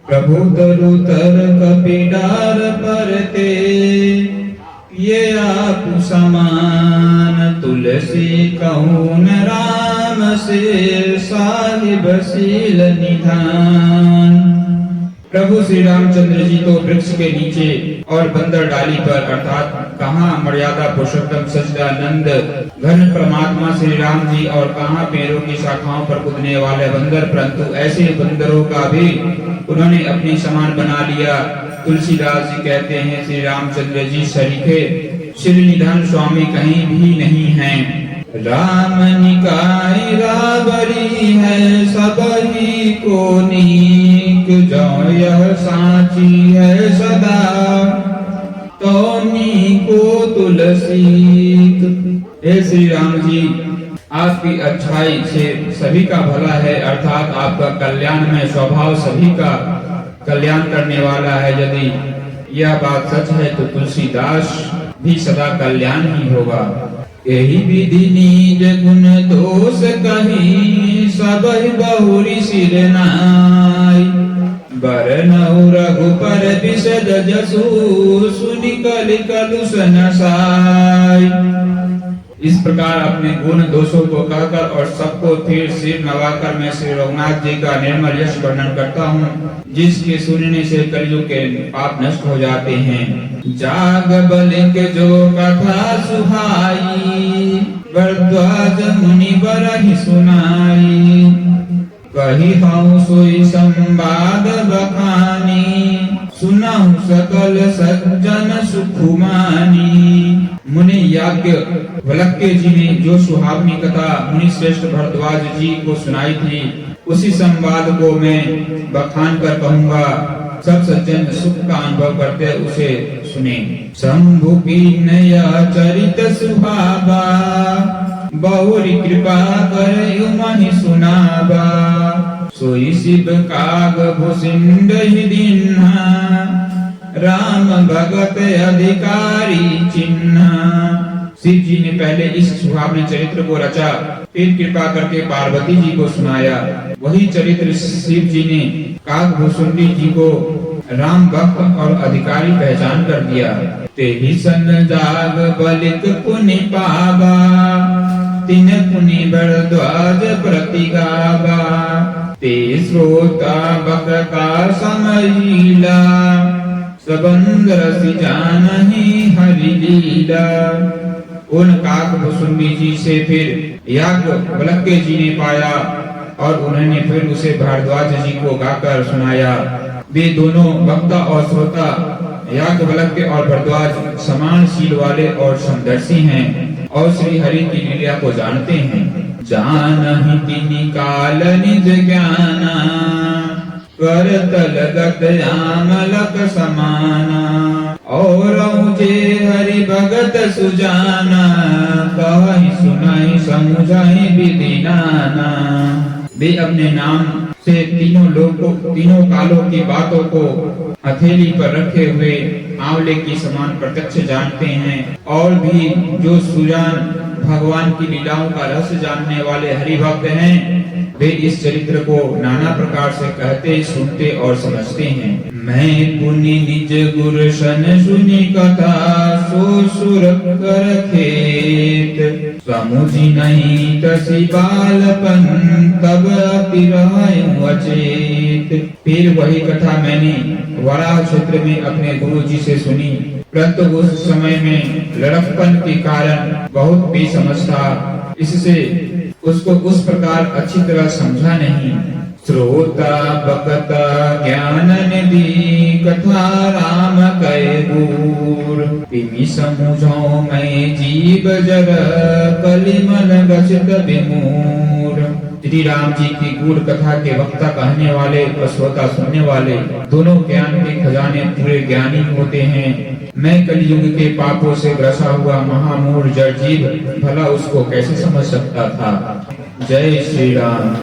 प्रभु तरु तर कपिडार परते, ये आप समान तुलसी कहून राम से, साहिब शील निधान। प्रभु श्री रामचंद्र जी तो वृक्ष के नीचे और बंदर डाली पर अर्थात कहाँ मर्यादा पुरुषोत्तम सच्चिदानंद घन परमात्मा श्री राम जी, और कहाँ पेड़ों की शाखाओं पर कूदने वाले बंदर, परंतु ऐसे बंदरों का भी उन्होंने अपने समान बना लिया। तुलसीदास जी कहते हैं श्री रामचंद्र जी सरीखे श्री निधान स्वामी कहीं भी नहीं हैं। राम निकाय राबरी है सबही को नीक, जो यह साची है सदा तो नीको तुलसी। हे श्री राम जी, आपकी अच्छाई से सभी का भला है, अर्थात आपका कल्याण में स्वभाव सभी का कल्याण करने वाला है। यदि यह बात सच है तो तुलसीदास भी सदा कल्याण ही होगा। यही विधि निज गुण दोष कही, सबहि बहुरी सिर नाई, बरनउ रघुपर बिसद जसु, सुनि कलि कलुष नसाई। इस प्रकार अपने गुण दोषों को कहकर और सबको फिर सिर नवाकर मैं श्री रघुनाथ जी का निर्मल यश वर्णन करता हूँ, जिसके सुनने से कलयुग के पाप नष्ट हो जाते हैं। जाग बलिक जो कथा सुहाई, भरद्वाज मुनि बरहि सुनाई, कही हूँ सोई संवाद बखानी, सुनाहु सकल सज्जन सुखुमानी। मुनि याज्ञवल्क्य जी ने जो सुहावनी कथा मुनि श्रेष्ठ भरद्वाज जी को सुनाई थी, उसी संवाद को मैं बखान कर कहूँगा। सब सज्जन सुख का अनुभव करते उसे सुने। शंभु की नया चरित सुहावा, बहुरी कृपा कर उमहि सुनावा, सोई शिव काग भूषिंड दीन्हा, राम भगत अधिकारी चिन्हा। शिव जी ने पहले इस सुहावने चरित्र को रचा, फिर कृपा करके पार्वती जी को सुनाया। वही चरित्र शिव जी ने कागभूषुंडी जी को राम भक्त और अधिकारी पहचान कर दिया। तेहि सन जाग बलिक पुनि पावा, तिन पुनि भरद्वाज प्रति गावा, ते श्रोता बक का समझीला, सबंद रसि जानहि हरि लीला। उन कागभूषुंडी जी से फिर याज्ञवल्क्य जी ने पाया और उन्होंने फिर उसे भारद्वाज जी को गाकर सुनाया। वे दोनों वक्ता और श्रोता याज्ञवल्क्य और भारद्वाज समान शील वाले और समदर्शी हैं और श्री हरि की लीला को जानते हैं। जानहि तिनि काल निज ज्ञाना, करत लगत आमलक समाना, और जे हरि भगत सुजाना, कहि सुनाई समुझाई विधि नाना। वे अपने नाम से तीनों कालों की बातों को हथेली पर रखे हुए आंवले की समान प्रत्यक्ष जानते हैं, और भी जो सुजान भगवान की लीलाओं का रस जानने वाले हरि भक्त हैं, वे इस चरित्र को नाना प्रकार से कहते, सुनते और समझते हैं। मैं पुनि निज गुर सन सुनि कथा, सो सुर कर खेत, समुझी नहीं तसी बालपन, तब अति रहूं अचेत। फिर वही कथा मैंने वराह क्षेत्र में अपने गुरु जी से सुनी, परंतु उस समय में लड़कपन के कारण बहुत बेसमझ था, इससे उसको उस प्रकार अच्छी तरह समझा नहीं। श्रोता बकता ज्ञान निधि, कथा राम कै गुर, तिमि समुझौ मैं जीव जर, कलिमल गसित विमूढ़। श्री राम जी की गूढ़ कथा के वक्ता कहने वाले और श्रोता सुनने वाले दोनों ज्ञान के खजाने पूरे ज्ञानी होते हैं। मैं कलयुग के पापों से ग्रसा हुआ महामूढ़ जड़ जीव भला उसको कैसे समझ सकता था। जय श्री राम।